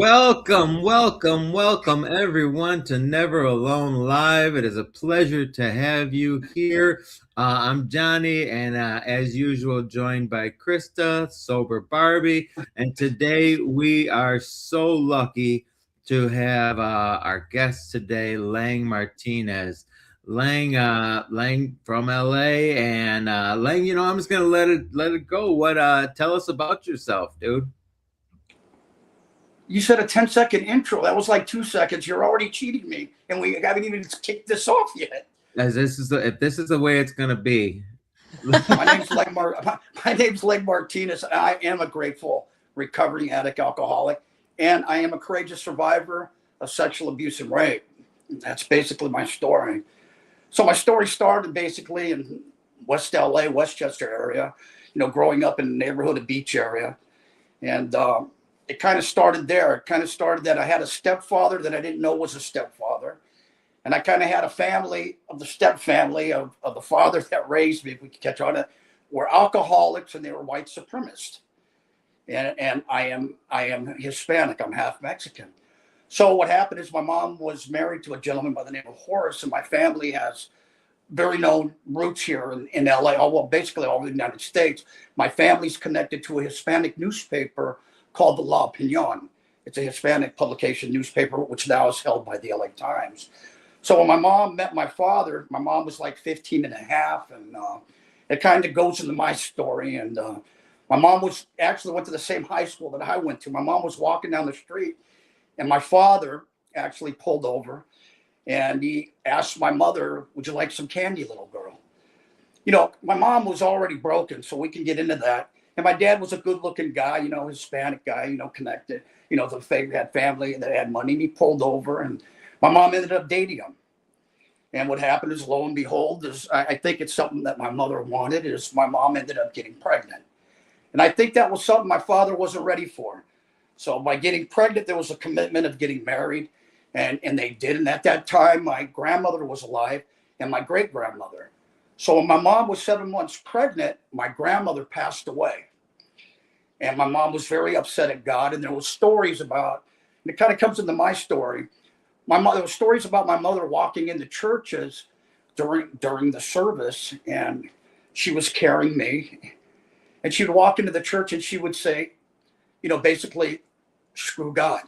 Welcome, welcome, welcome everyone to Never Alone Live. It is a pleasure to have you here. I'm Johnny, and as usual, joined by Krista, Sober Barbie. And today we are so lucky to have our guest today, Lang Martinez. Lang from LA, and Lang, I'm just gonna let it go. Tell us about yourself, dude. You said a 10-second intro. That was like 2 seconds. You're already cheating me, and we haven't even kicked this off yet. As if this is the way it's gonna be. My name's Lang My name's Lang Martinez. I am a grateful recovering addict alcoholic, and I am a courageous survivor of sexual abuse and rape. That's basically my story. So my story started basically in West LA, Westchester area. Growing up in the neighborhood of Beach area, and it kind of started there. It kind of started that I had a stepfather that I didn't know was a stepfather. And I kind of had a family of the step family of the father that raised me, if we could catch on it, were alcoholics and they were white supremacists. And I am Hispanic. I'm half Mexican. So what happened is my mom was married to a gentleman by the name of Horace, and my family has very known roots here in LA, well, basically all over the United States. My family's connected to a Hispanic newspaper called the La Opinion. It's a Hispanic publication newspaper, which now is held by the LA Times. So when my mom met my father, my mom was like 15 and a half, and it kind of goes into my story. And my mom was actually went to the same high school that I went to. My mom was walking down the street, and my father actually pulled over, and he asked my mother, "Would you like some candy, little girl?" My mom was already broken, so we can get into that. And my dad was a good-looking guy, Hispanic guy, connected, had family that had money, and he pulled over, and my mom ended up dating him. And what happened is, lo and behold, I think it's something that my mother wanted, is my mom ended up getting pregnant. And I think that was something my father wasn't ready for. So by getting pregnant, there was a commitment of getting married, and they did. And at that time, my grandmother was alive and my great-grandmother. So when my mom was 7 months pregnant, my grandmother passed away. And my mom was very upset at God. And there were stories about, and it kind of comes into my story. There were stories about my mother walking into churches during the service, and she was carrying me. And she would walk into the church and she would say, basically, screw God.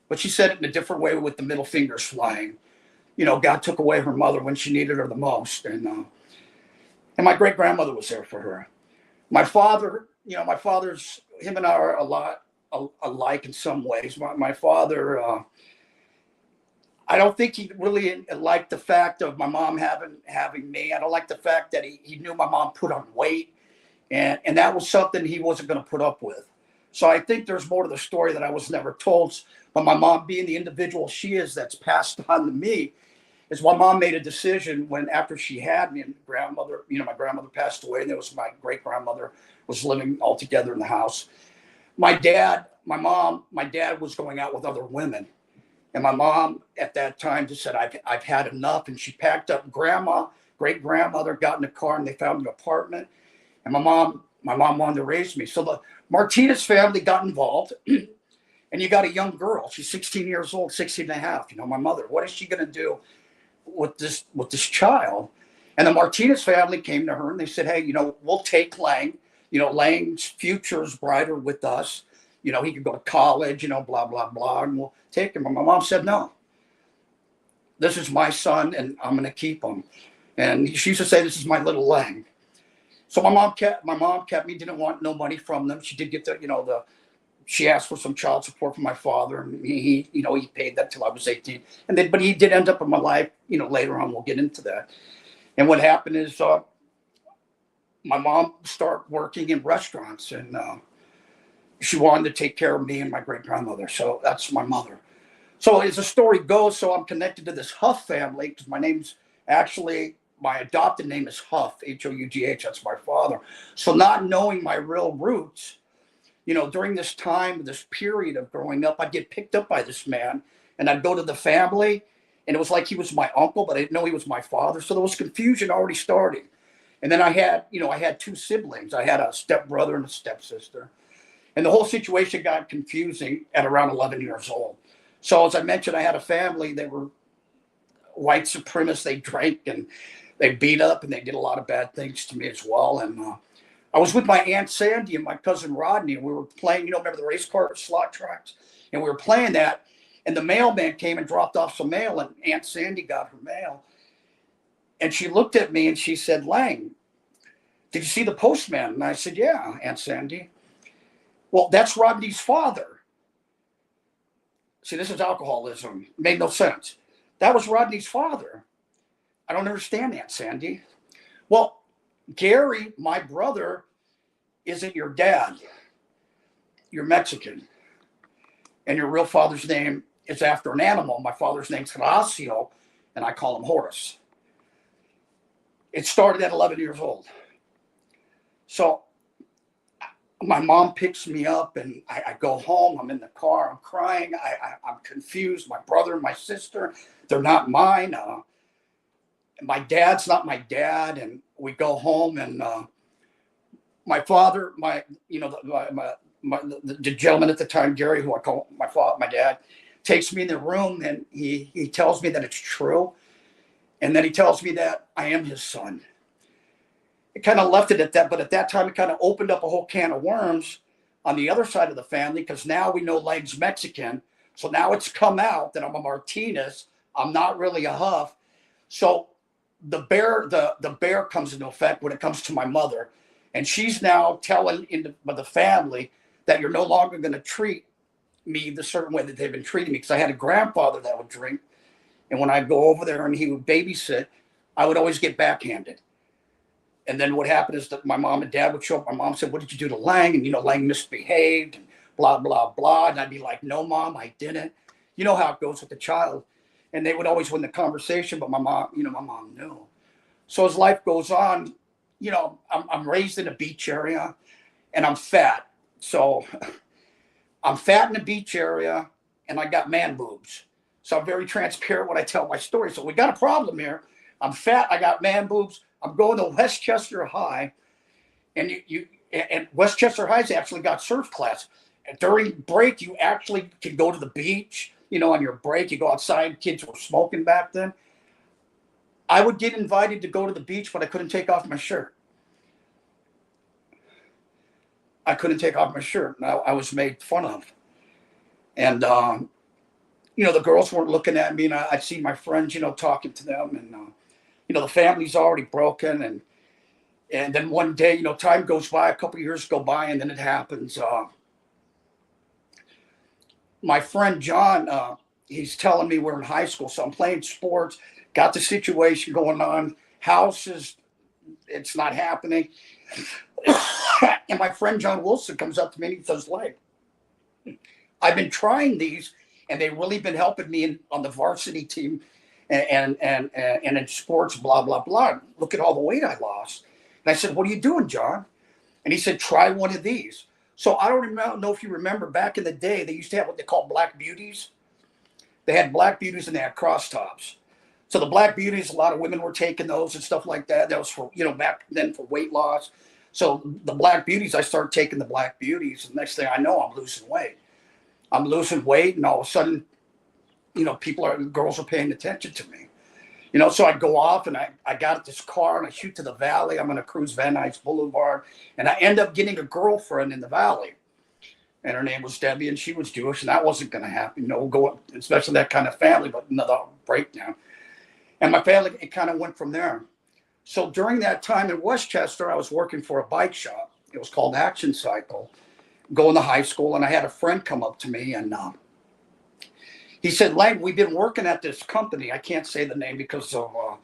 But she said it in a different way with the middle fingers flying. God took away her mother when she needed her the most. And my great grandmother was there for her. My father, him and I are a lot alike in some ways. My father, I don't think he really liked the fact of my mom having me. I don't like the fact that he knew my mom put on weight, and that was something he wasn't going to put up with. So I think there's more to the story that I was never told. But my mom, being the individual she is, that's passed on to me, is my mom made a decision when, after she had me, and my grandmother passed away, and there was my great grandmother was living all together in the house. My dad was going out with other women. And my mom at that time just said, I've had enough. And she packed up great grandmother, got in the car, and they found an apartment. And my mom wanted to raise me. So the Martinez family got involved. And you got a young girl. She's 16 years old, 16 and a half. My mother, what is she going to do with this child? And the Martinez family came to her and they said, hey, we'll take Lang. Lang's future is brighter with us. He could go to college, blah, blah, blah, and we'll take him. And my mom said, no, this is my son and I'm going to keep him. And she used to say, this is my little Lang. So my mom kept me, didn't want no money from them. She did get she asked for some child support from my father, and he paid that till I was 18. But he did end up in my life, later on. We'll get into that. And what happened is, my mom started working in restaurants, and she wanted to take care of me and my great grandmother. So that's my mother. So as the story goes, so I'm connected to this Huff family because my adopted name is Huff, Hough. That's my father. So not knowing my real roots, during this time, this period of growing up, I'd get picked up by this man and I'd go to the family and it was like he was my uncle, but I didn't know he was my father. So there was confusion already starting. And then I had two siblings. I had a stepbrother and a stepsister. And the whole situation got confusing at around 11 years old. So as I mentioned, I had a family. They were white supremacists. They drank and they beat up and they did a lot of bad things to me as well. And I was with my Aunt Sandy and my cousin Rodney, and we were playing, remember the race car slot tracks? And we were playing that, and the mailman came and dropped off some mail, and Aunt Sandy got her mail. And she looked at me and she said, Lang, did you see the postman? And I said, yeah, Aunt Sandy. Well, that's Rodney's father. See, this is alcoholism. It made no sense. That was Rodney's father. I don't understand, Aunt Sandy. Well, Gary, my brother, isn't your dad. You're Mexican. And your real father's name is after an animal. My father's name's Horacio, and I call him Horace. It started at 11 years old. So my mom picks me up, and I go home. I'm in the car. I'm crying. I'm confused. My brother and my sister, they're not mine. My dad's not my dad. And we go home, and my father, the gentleman at the time, Gary, who I call my dad, takes me in the room, and he tells me that it's true. And then he tells me that I am his son. It kind of left it at that, but at that time, it kind of opened up a whole can of worms on the other side of the family, because now we know Lang's Mexican. So now it's come out that I'm a Martinez. I'm not really a Huff. So the bear comes into effect when it comes to my mother. And she's now telling the family that you're no longer going to treat me the certain way that they've been treating me. Because I had a grandfather that would drink. And when I'd go over there and he would babysit, I would always get backhanded. And then what happened is that my mom and dad would show up. My mom said, what did you do to Lang? And, Lang misbehaved and blah, blah, blah. And I'd be like, no, Mom, I didn't. You know how it goes with the child. And they would always win the conversation. But my mom knew. So as life goes on, I'm raised in a beach area and I'm fat. So I'm fat in the beach area and I got man boobs. So I'm very transparent when I tell my story. So we got a problem here. I'm fat. I got man boobs. I'm going to Westchester High, and and Westchester High's actually got surf class. And during break, you actually can go to the beach. On your break, you go outside. Kids were smoking back then. I would get invited to go to the beach, but I couldn't take off my shirt. I couldn't take off my shirt. Now I was made fun of, and the girls weren't looking at me, and I'd see my friends, talking to them, and the family's already broken, and then one day, time goes by, a couple of years go by, and then it happens. My friend John, he's telling me we're in high school, so I'm playing sports, got the situation going on, houses, it's not happening. And my friend John Wilson comes up to me and he says, like, I've been trying these, and they've really been helping me on the varsity team and in sports, blah, blah, blah. Look at all the weight I lost. And I said, what are you doing, John? And he said, try one of these. So I don't know if you remember back in the day, they used to have what they call black beauties. They had black beauties and they had cross tops. So the black beauties, a lot of women were taking those and stuff like that. That was for, back then for weight loss. So the black beauties, I started taking the black beauties. And next thing I know, I'm losing weight. And all of a sudden, girls are paying attention to me. So I go off and I got this car and I shoot to the valley. I'm going to cruise Van Nuys Boulevard. And I end up getting a girlfriend in the valley. And her name was Debbie, and she was Jewish, and that wasn't going to happen. Especially that kind of family, but another breakdown. And my family, it kind of went from there. So during that time in Westchester, I was working for a bike shop. It was called Action Cycle, going to high school. And I had a friend come up to me and he said, Lang, we've been working at this company. I can't say the name because of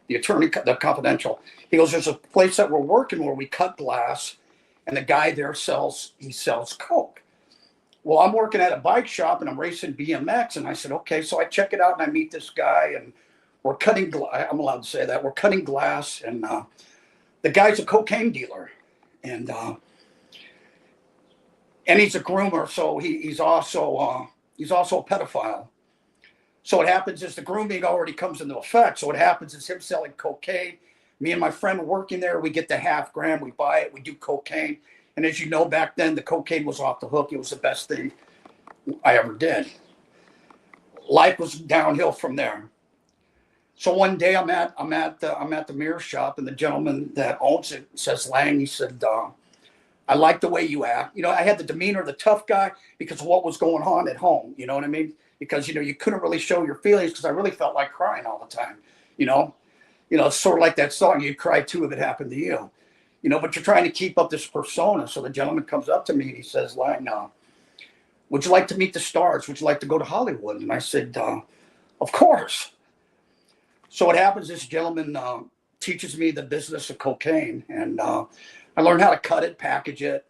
the confidential. He goes, there's a place that we're working where we cut glass, and the guy there sells Coke. Well, I'm working at a bike shop and I'm racing BMX. And I said, okay. So I check it out and I meet this guy and we're cutting glass. I'm allowed to say that. We're cutting glass, and the guy's a cocaine dealer, and he's a groomer. So he's also a pedophile. So what happens is the grooming already comes into effect. So what happens is him selling cocaine. Me and my friend working there, we get the $500,000, we buy it, we do cocaine. And as you know, back then the cocaine was off the hook. It was the best thing I ever did. Life was downhill from there. So one day I'm at the mirror shop, and the gentleman that owns it says, Lang, he said, I like the way you act. You know, I had the demeanor of the tough guy because of what was going on at home. You know what I mean? Because, you know, you couldn't really show your feelings because I really felt like crying all the time. You know, it's sort of like that song, you'd cry too if it happened to you. You know, but you're trying to keep up this persona. So the gentleman comes up to me and he says, Lang, would you like to meet the stars? Would you like to go to Hollywood? And I said, of course. So what happens, this gentleman teaches me the business of cocaine, and I learned how to cut it, package it,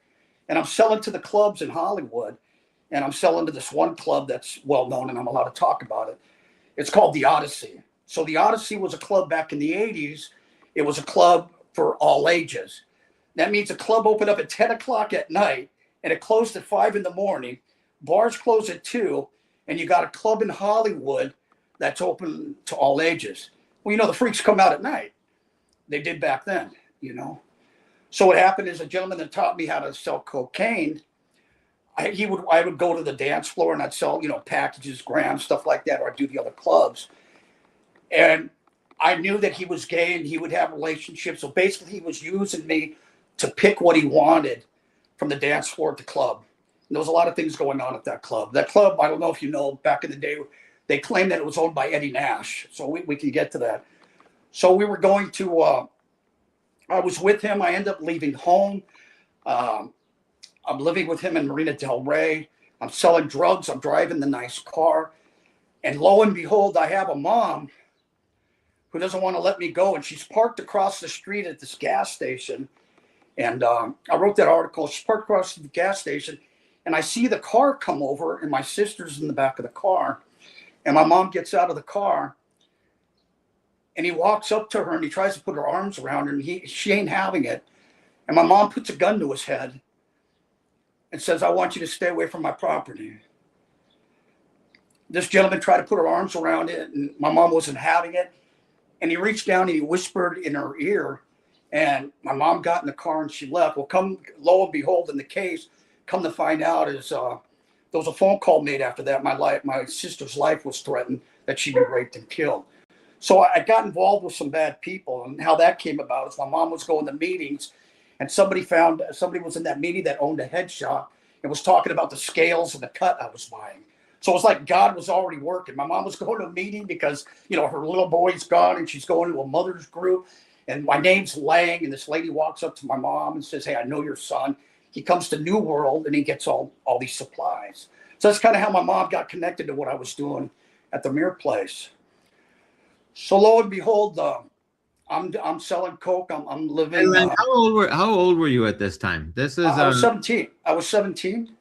and I'm selling to the clubs in Hollywood, and I'm selling to this one club that's well known, and I'm allowed to talk about it. It's called the Odyssey. So the Odyssey was a club back in the 80s. It was a club for all ages. That means a club opened up at 10 o'clock at night, and it closed at 5 in the morning. Bars close at 2, and you got a club in Hollywood that's open to all ages. Well, you know, the freaks come out at night. They did back then, you know. So what happened is a gentleman that taught me how to sell cocaine, I would go to the dance floor and I'd sell, you know, packages, grams, stuff like that, or I'd do the other clubs. And I knew that he was gay and he would have relationships. So basically he was using me to pick what he wanted from the dance floor at the club. And there was a lot of things going on at that club. That club, I don't know if you know, back in the day, they claimed that it was owned by Eddie Nash. So we can get to that. So we were going to, I was with him. I ended up leaving home. I'm living with him in Marina Del Rey. I'm selling drugs. I'm driving the nice car. And lo and behold, I have a mom who doesn't want to let me go. And she's parked across the street at this gas station. And I wrote that article. She's parked across the gas station. And I see the car come over, and my sister's in the back of the car. And my mom gets out of the car, and he walks up to her and he tries to put her arms around her, and she ain't having it. And my mom puts a gun to his head and says, I want you to stay away from my property. This gentleman tried to put her arms around it, and my mom wasn't having it. And he reached down and he whispered in her ear, and my mom got in the car and she left. Well, lo and behold, in the case, come to find out is there was a phone call made after that. My sister's life was threatened, that she'd be raped and killed. So I got involved with some bad people, and how that came about is my mom was going to meetings, and somebody was in that meeting that owned a head shop and was talking about the scales and the cut I was buying. So it was like God was already working. My mom was going to a meeting because, you know, her little boy's gone and she's going to a mother's group, and my name's Lang, and this lady walks up to my mom and says, hey, I know your son. He comes to New World and he gets all these supplies. So that's kind of how my mom got connected to what I was doing at the mirror place. So lo and behold, I'm selling coke. I'm living. Hey, how old were you at this time? This is I was 17. I was 17.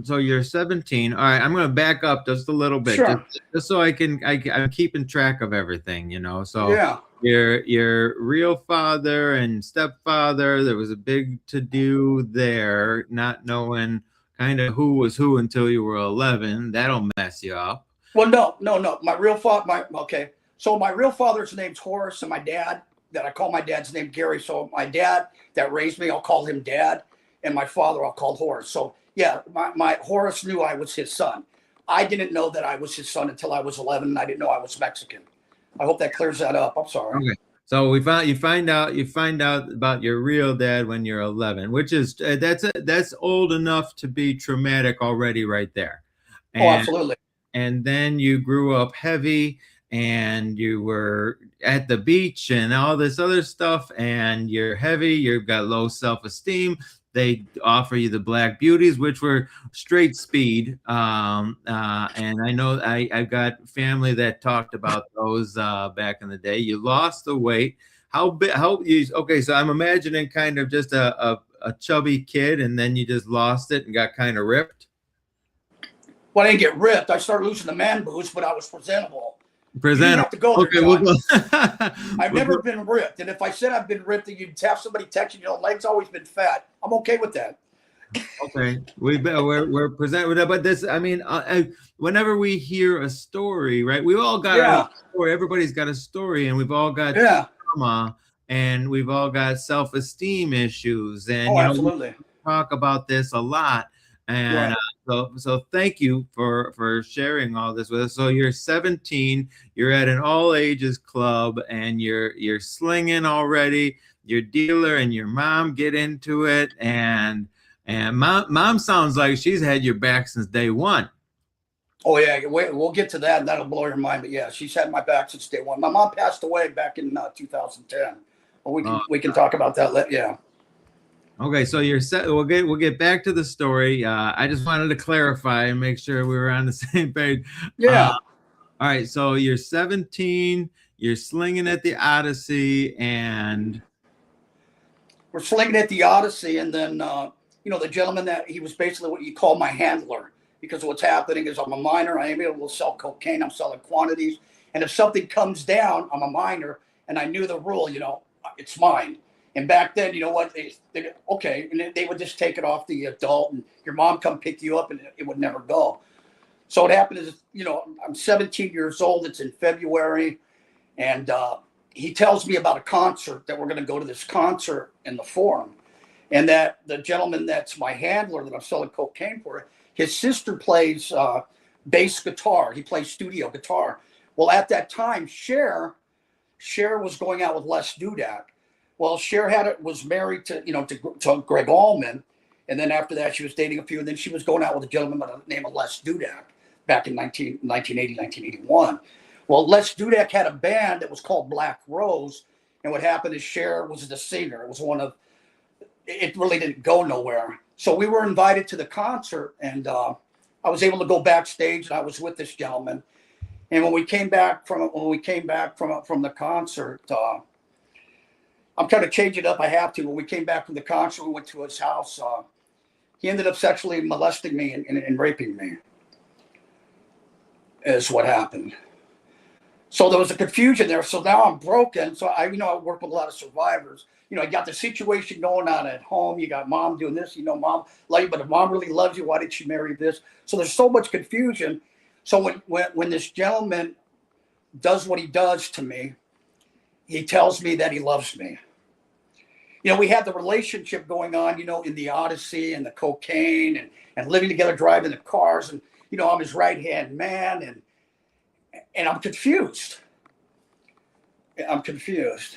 So you're 17. All right, I'm going to back up just a little bit, Sure. just so I'm keeping track of everything, you know. So yeah. Your real father and stepfather, there was a big to-do there, not knowing kind of who was who until you were 11. That'll mess you up. Well, no. My real father, okay. So my real father's name's Horace, and my dad, that I call my dad's name Gary. So my dad that raised me, I'll call him Dad, and my father I'll call Horace. So yeah, my Horace knew I was his son. I didn't know that I was his son until I was 11, and I didn't know I was Mexican. I hope that clears that up. I'm sorry. Okay. So you find out about your real dad when you're 11, which is that's old enough to be traumatic already right there. Absolutely. And then you grew up heavy, and you were at the beach and all this other stuff, and you're heavy. You've got low self-esteem. They offer you the Black Beauties, which were straight speed. And I know I've got family that talked about those back in the day. You lost the weight. Okay, so I'm imagining kind of just a chubby kid, and then you just lost it and got kind of ripped. Well, I didn't get ripped. I started losing the man boobs, but I was presentable. Presentable. You have to go there, okay, I've never been ripped, and if I said I've been ripped, and you'd have somebody text you, Lang's always been fat. I'm okay with that. Okay, we're presented with that, but this, I mean, whenever we hear a story, right? We all got a story. Everybody's got a story, and we've all got trauma, and we've all got self-esteem issues, and absolutely. talk about this a lot. And Right. so thank you for sharing all this with us. So you're 17, you're at an all ages club, and you're slinging already. Your dealer and your mom get into it, and mom sounds like she's had your back since day one. Oh yeah, we'll get to that, and that'll blow your mind. But yeah, she's had my back since day one. My mom passed away back in 2010. But Uh, we can talk about that. Yeah, okay, so you're set. We'll get back to the story. I just wanted to clarify and make sure we were on the same page. Uh, yeah. all right, so you're 17, you're slinging at the Odyssey, and We're slinging at the Odyssey, and then the gentleman that he was basically what you call my handler, because what's happening is I'm a minor. I am able to sell cocaine. I'm selling quantities, and if something comes down, I'm a minor, and I knew the rule. It's mine. And back then, you know what? Okay, and they would just take it off the adult, and your mom come pick you up, and it would never go. So what happened is, I'm 17 years old. It's in February, and he tells me about a concert that we're going to go to this concert in the Forum, and that the gentleman that's my handler that I'm selling cocaine for, his sister plays bass guitar. He plays studio guitar. Well, at that time, Cher was going out with Les Dudak. Well, Cher was married to Greg Allman, and then after that, she was dating a few, and then she was going out with a gentleman by the name of Les Dudak back in 1980, 1981. Well, Les Dudak had a band that was called Black Rose, and what happened is Cher was the singer. It really didn't go nowhere. So we were invited to the concert, and I was able to go backstage, and I was with this gentleman. And when we came back from the concert, I'm trying to change it up. I have to. When we came back from the concert, we went to his house. He ended up sexually molesting me and raping me. Is what happened. So there was a confusion there. So now I'm broken. So I work with a lot of survivors. I got the situation going on at home. You got mom doing this. Mom love you, but if mom really loves you, why did she marry this? So there's so much confusion. So when this gentleman does what he does to me, he tells me that he loves me. We had the relationship going on, in the Odyssey and the cocaine and living together, driving the cars, and I'm his right hand man, and I'm confused. I'm confused.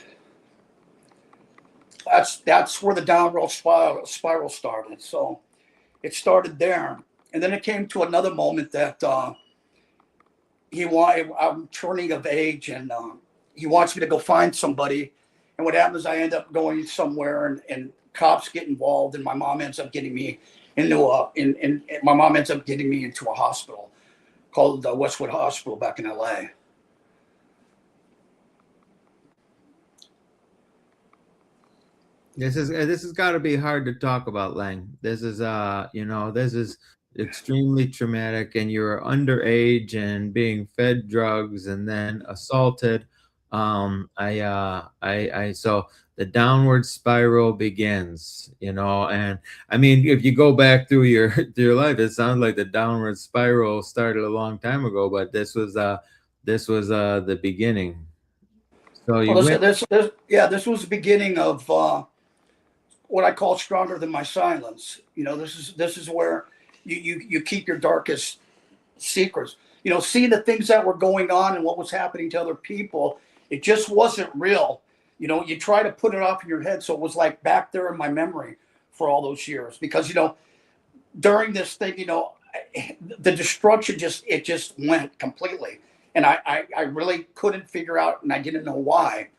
That's where the downward spiral started. So it started there, and then it came to another moment that I'm turning of age, and he wants me to go find somebody. And what happens? I end up going somewhere, and cops get involved, and my mom ends up getting me into a hospital called the Westwood Hospital back in LA. this has got to be hard to talk about, Lang. This is extremely traumatic, and you're underage and being fed drugs and then assaulted. So the downward spiral begins, and I mean, if you go back through your life, it sounds like the downward spiral started a long time ago, but this was the beginning. So you Well, went. this was the beginning of what I call stronger than my silence. This is where you keep your darkest secrets. See the things that were going on and what was happening to other people. It just wasn't real. You try to put it off in your head, so it was like back there in my memory for all those years. Because during this thing, the destruction just went completely, and I really couldn't figure out, and I didn't know why.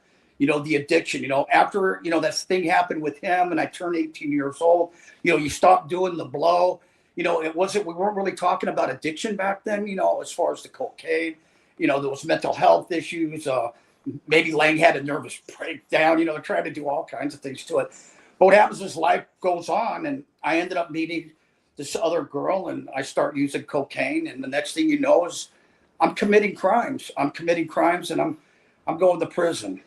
The addiction. After that thing happened with him, and I turned 18 years old. You stop doing the blow. We weren't really talking about addiction back then. As far as the cocaine, there was mental health issues. Maybe Lang had a nervous breakdown. Trying to do all kinds of things to it. But what happens is life goes on, and I ended up meeting this other girl, and I start using cocaine, and the next thing you know is I'm committing crimes. And I'm going to prison.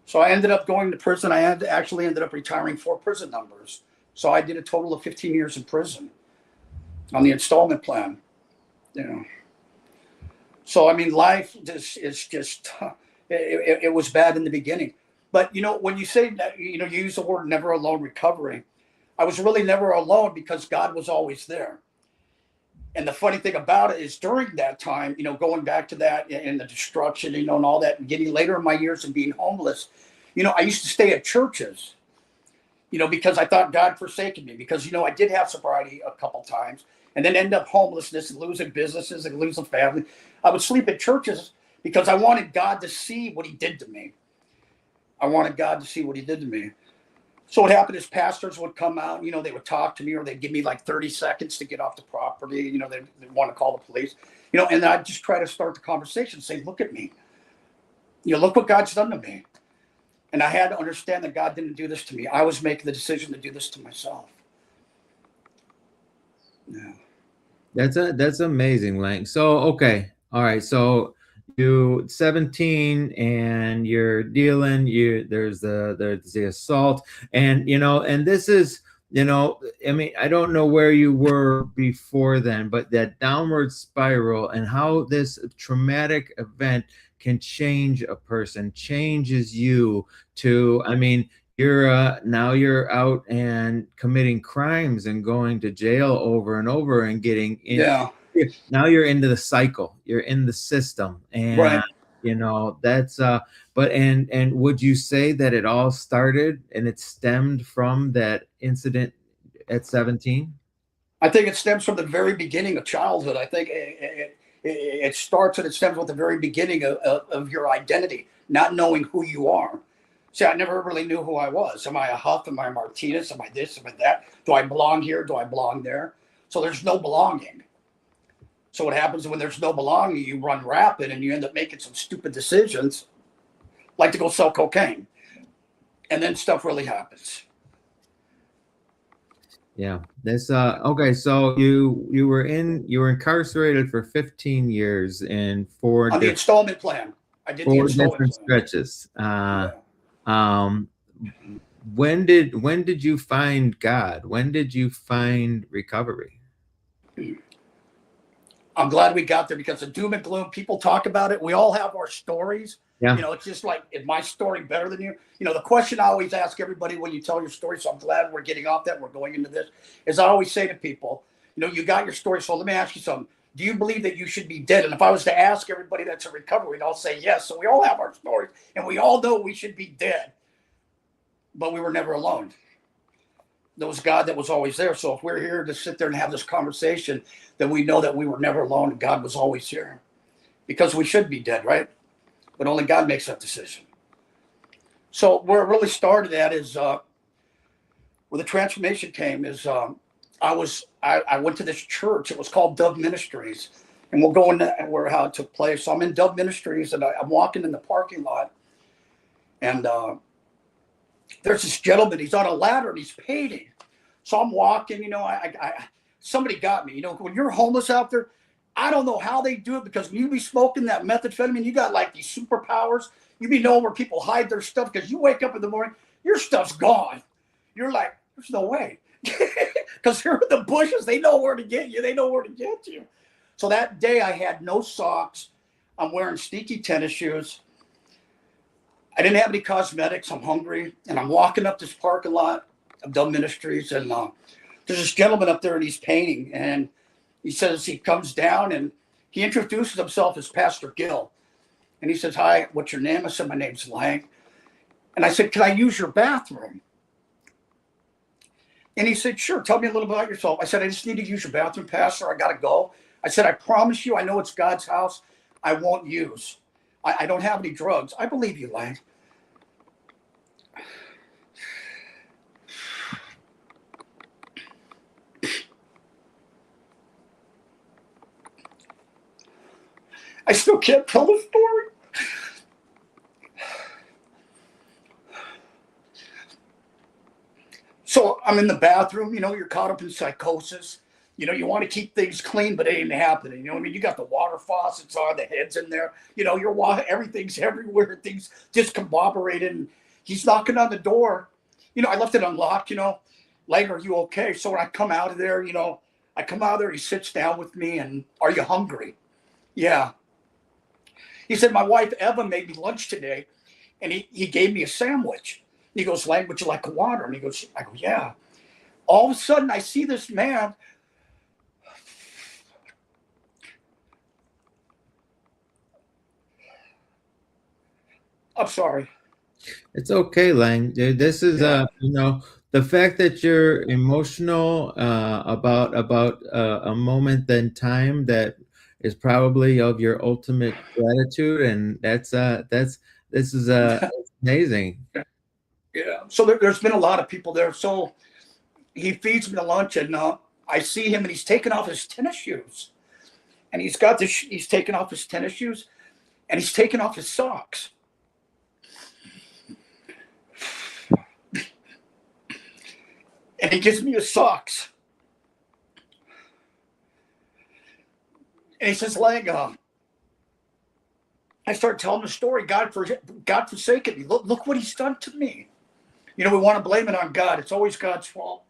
So I ended up going to prison. I actually ended up retiring 4 prison numbers. So I did a total of 15 years in prison on the installment plan. So I mean, life is just it was bad in the beginning. But when you say that, you use the word never alone recovery. I was really never alone because God was always there. And the funny thing about it is during that time, going back to that and the destruction, and all that, and getting later in my years and being homeless, I used to stay at churches, because I thought God forsaken me because, I did have sobriety a couple times and then end up homelessness and losing businesses and losing family. I would sleep at churches because I wanted God to see what he did to me. I wanted God to see what he did to me. So what happened is pastors would come out, they would talk to me or they'd give me like 30 seconds to get off the property. They want to call the police, and I'd just try to start the conversation, say, look at me. Look what God's done to me. And I had to understand that God didn't do this to me. I was making the decision to do this to myself. Yeah. That's amazing, Lang. So, okay. All right. So you 17 and you're dealing, there's the assault and and this is, I mean, I don't know where you were before then, but that downward spiral and how this traumatic event can change a person, changes you to, I mean, now you're out and committing crimes and going to jail over and over and getting in. Yeah. Now you're into the cycle. You're in the system, and Right. That's but and would you say that it all started and it stemmed from that incident at 17? I think it stems from the very beginning of childhood. I think it starts and it stems with the very beginning of your identity, not knowing who you are. See, I never really knew who I was. Am I a Huff? Am I a Martinez? Am I this? Am I that? Do I belong here? Do I belong there? So there's no belonging. So what happens when there's no belonging, you run rapid and you end up making some stupid decisions, like to go sell cocaine. And then stuff really happens. Yeah. That's okay. So you were incarcerated for 15 years in On the installment plan. I did the installment plan. Stretches. When did you find God? When did you find recovery? I'm glad we got there because the doom and gloom, people talk about it. We all have our stories. Yeah. It's just like, is my story better than you? The question I always ask everybody when you tell your story, so I'm glad we're getting off that, we're going into this, is I always say to people, you got your story, so let me ask you something. Do you believe that you should be dead? And if I was to ask everybody that's in recovery, they'll say yes. So we all have our stories, and we all know we should be dead. But we were never alone. There was God that was always there. So if we're here to sit there and have this conversation, then we know that we were never alone and God was always here. Because we should be dead, right? But only God makes that decision. So where it really started at is where the transformation came is I went to this church. It was called Dove Ministries. And we'll go into how it took place. So I'm in Dove Ministries and I'm walking in the parking lot. And there's this gentleman, he's on a ladder and he's painting. So I'm walking, somebody got me. When you're homeless out there, I don't know how they do it because when you be smoking that methamphetamine, you got like these superpowers. You be knowing where people hide their stuff because you wake up in the morning, your stuff's gone. You're like, there's no way. Because they're in the bushes, they know where to get you. They know where to get you. So that day I had no socks. I'm wearing sneaky tennis shoes. I didn't have any cosmetics. I'm hungry. And I'm walking up this parking lot of Dove Ministries. And there's this gentleman up there and he's painting. And he says he comes down and he introduces himself as Pastor Gill. And he says, hi, what's your name? I said, my name's Lang. And I said, can I use your bathroom? And he said, sure, tell me a little about yourself. I said, I just need to use your bathroom, Pastor. I got to go. I said, I promise you, I know it's God's house. I won't use. I don't have any drugs. I believe you, Lang. I still can't tell the story. So I'm in the bathroom, you're caught up in psychosis. You want to keep things clean, but it ain't happening. You know what I mean? You got the water faucets on, the head's in there. Your water, everything's everywhere. Things discombobulated. And he's knocking on the door. I left it unlocked, Lang, are you okay? So when I come out of there, he sits down with me and, are you hungry? Yeah. He said, my wife, Eva, made me lunch today, and he gave me a sandwich. He goes, Lang, would you like a water? And I go, yeah. all of a sudden I see this man. I'm sorry. It's okay, Lang. Dude, this is Yeah. the fact that you're emotional about a moment in time that is probably of your ultimate gratitude, and that's this is amazing. Yeah. So there's been a lot of people there. So he feeds me the lunch, and I see him, and he's taking off his tennis shoes, and he's taking off his tennis shoes, and he's taking off his socks. And he gives me his socks. And he says, Lang, I start telling the story. God forsaken me. Look what he's done to me. We want to blame it on God. It's always God's fault.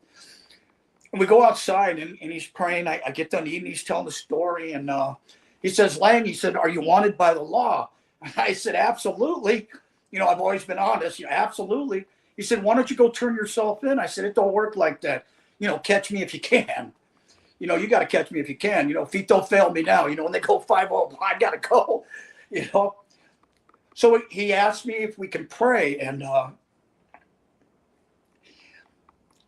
And we go outside, and he's praying. I get done eating. He's telling the story. And he says, Lang, he said, are you wanted by the law? And I said, absolutely. I've always been honest. Absolutely. He said, why don't you go turn yourself in? I said, it don't work like that. Catch me if you can. You got to catch me if you can. Feet don't fail me now. When they go 5-0, I got to go. So he asked me if we can pray. And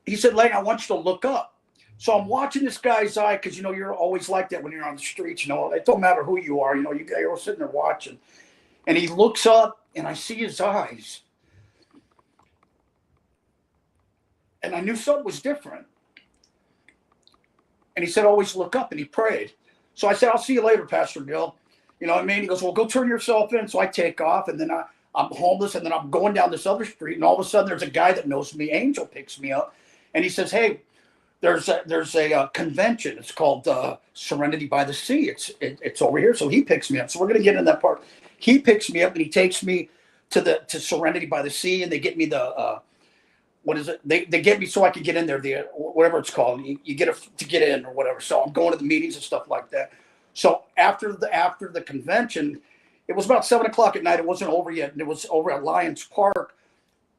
he said, Lang, I want you to look up. So I'm watching this guy's eye because, you're always like that when you're on the streets. It don't matter who you are. You're sitting there watching. And he looks up, and I see his eyes. And I knew something was different. And he said, always look up, and he prayed. So I said, I'll see you later, Pastor Bill. You know what I mean? He goes, well, go turn yourself in. So I take off, and then I'm homeless, and then I'm going down this other street, and all of a sudden there's a guy that knows me. Angel picks me up, and he says, hey, there's a convention. It's called Serenity by the Sea. It's over here. So he picks me up. So we're going to get in that part. He picks me up, and he takes me to Serenity by the Sea, and they get me the what is it? They get me so I can get in there, whatever it's called. You get to get in or whatever. So I'm going to the meetings and stuff like that. So after the convention, it was about 7:00 at night. It wasn't over yet, and it was over at Lions Park.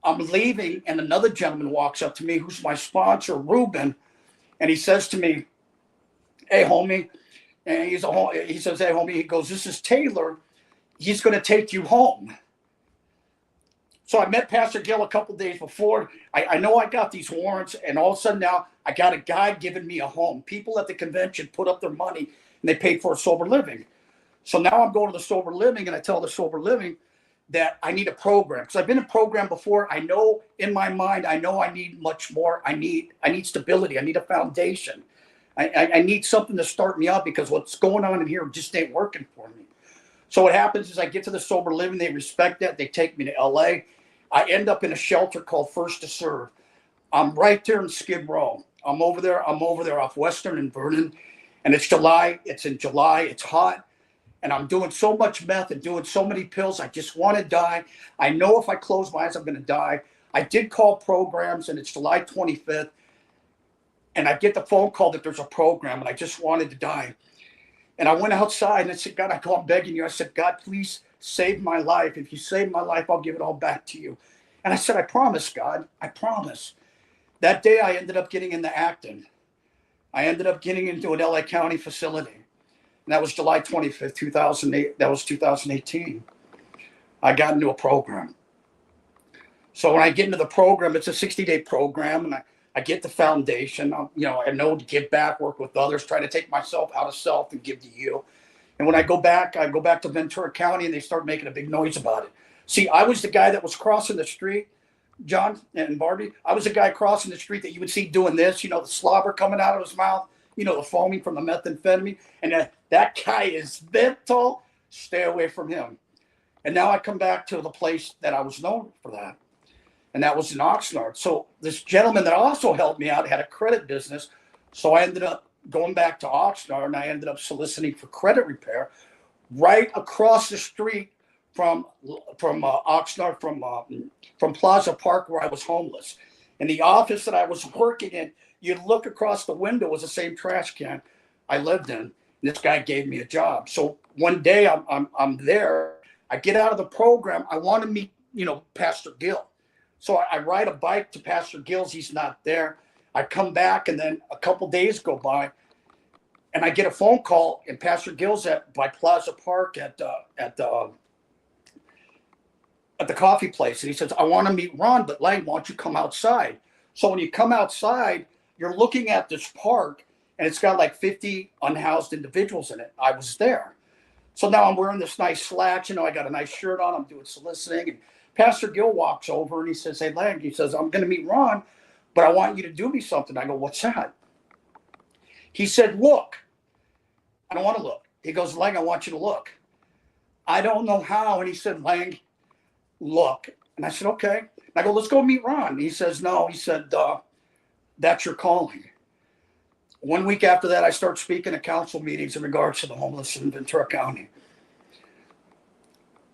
I'm leaving, and another gentleman walks up to me, who's my sponsor, Ruben, and he says to me, "Hey, homie," and he says, "Hey, homie," he goes, "This is Taylor. He's going to take you home." So I met Pastor Gill a couple of days before. I know I got these warrants, and all of a sudden now I got a guy giving me a home. People at the convention put up their money, and they paid for a sober living. So now I'm going to the sober living, and I tell the sober living that I need a program, because I've been in program before. I know in my mind, I need much more. I need stability. I need a foundation. I need something to start me up, because what's going on in here just ain't working for me. So what happens is I get to the sober living. They respect that. They take me to LA. I end up in a shelter called First to Serve. I'm right there in Skid Row. I'm over there off Western and Vernon, and it's July. It's in July. It's hot, and I'm doing so much meth and doing so many pills. I just want to die. I know if I close my eyes, I'm going to die. I did call programs, and it's July 25th, and I get the phone call that there's a program, and I just wanted to die. And I went outside, and I said, God, I'm begging you. I said, God, please save my life. If you save my life, I'll give it all back to you. And I said, I promise, God, I promise. That day, I ended up getting into Acton. I ended up getting into an LA County facility. And that was July 25th, 2008. That was 2018. I got into a program. So when I get into the program, it's a 60-day program, and I get the foundation. I know to give back, work with others, try to take myself out of self and give to you. And when I go back to Ventura County, and they start making a big noise about it. See, I was the guy that was crossing the street, John and Barbie. I was the guy crossing the street that you would see doing this, the slobber coming out of his mouth, the foaming from the methamphetamine. And that guy is that tall. Stay away from him. And now I come back to the place that I was known for that. And that was in Oxnard. So this gentleman that also helped me out had a credit business. So I ended up going back to Oxnard, and I ended up soliciting for credit repair right across the street from Oxnard, from Plaza Park, where I was homeless. In the office that I was working in, you'd look across the window was the same trash can I lived in. And this guy gave me a job. So one day I'm there. I get out of the program. I want to meet, Pastor Gill. So I ride a bike to Pastor Gill's. He's not there. I come back, and then a couple days go by, and I get a phone call, and Pastor Gill's by Plaza Park at the coffee place, and he says, "I want to meet Ron, but Lang, why don't you come outside?" So when you come outside, you're looking at this park, and it's got like 50 unhoused individuals in it. I was there. So now I'm wearing this nice slacks, I got a nice shirt on, I'm doing soliciting, and Pastor Gill walks over and he says, "Hey, Lang," he says, "I'm going to meet Ron, but I want you to do me something." I go, "What's that?" He said, "Look." I don't want to look. He goes, "Lang, I want you to look." I don't know how. And he said, "Lang, look." And I said, "Okay." And I go, "Let's go meet Ron." And he says, "No." He said, "That's your calling." 1 week after that, I start speaking at council meetings in regards to the homeless in Ventura County.